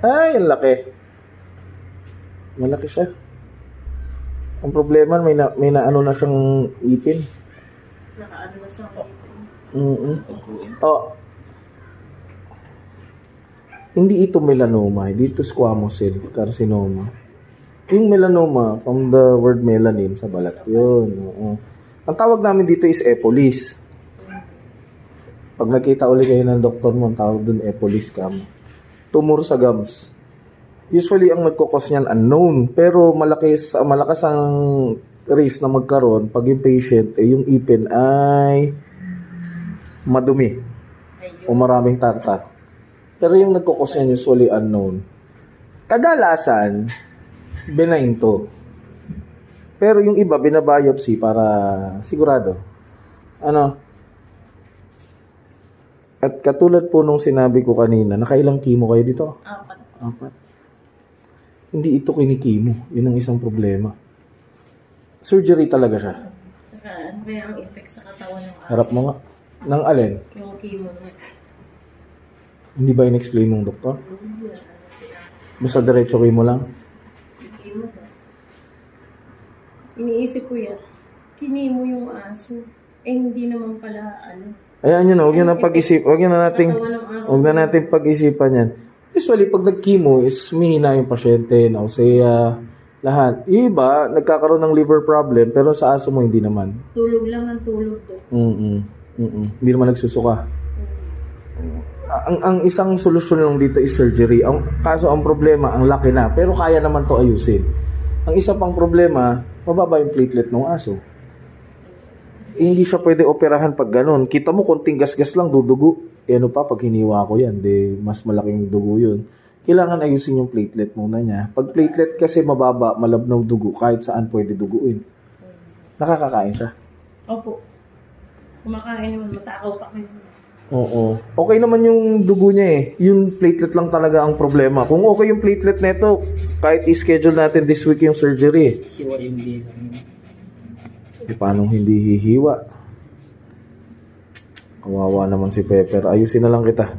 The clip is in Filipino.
Ay, ang laki. Malaki siya. Ang problema, may na ano na siyang ipin. Nakaano na sa Oh. Hindi ito melanoma, hindi ito squamous cell carcinoma. Yung melanoma, from the word melanin sa balat, yun. Oo. Ang tawag namin dito is epolis. Pag nakita ulit kayo ng doktor mo, ang tawag dun epolis cam. Tumor sa gums. Usually, ang nagkukos niyan unknown. Pero malakas ang risk na magkaroon pag yung patient, yung ipin ay madumi o maraming tartar. Pero yung nagkukos niyan usually unknown. Kadalasan, benign to. Pero yung iba, binabiopsy para sigurado. At katulad po nung sinabi ko kanina, nakailang chemo kayo dito? 4. Hindi ito kinikimo. Yun ang isang problema. Surgery talaga siya. Saka ano kaya ang effect sa katawan ng aso? Harap mo nga. Nang alin? Yung chemo niya. Hindi ba in-explain ng doktor? Hindi na ano sila. Basta diretso chemo lang? Yung chemo na. Iniisip ko yan. Kinimo yung aso. Hindi naman pala ano. Ayan yun, huwag yun na pag-isip. Huwag na natin pag-isipan yan. Usually, pag nag-chemo is humihina yung pasyente, nausea, lahat. Yung iba, nagkakaroon ng liver problem, pero sa aso mo, hindi naman. Tulog lang ang tulog to. Hindi naman nagsusuka. Ang isang solusyon lang dito is surgery. Kaso ang problema, ang laki na, pero kaya naman to ayusin. Ang isa pang problema, mababa yung platelet ng aso. Hindi siya pwede operahan pag ganun. Kita mo, konting gasgas lang, dudugo. Ano pa, pag hiniwa ko yan, mas malaking dugo yun. Kailangan ayusin yung platelet muna niya. Pag platelet kasi mababa, malabnaw dugo, kahit saan pwede duguin. Nakakakain siya. Opo. Kumakain naman, matakaw pa kayo. Oo. Okay naman yung dugo niya eh. Yung platelet lang talaga ang problema. Kung okay yung platelet neto, kahit i-schedule natin this week yung surgery. Paano hindi hihiwa? Kawawa naman si Pepper. Ayusin na lang kita.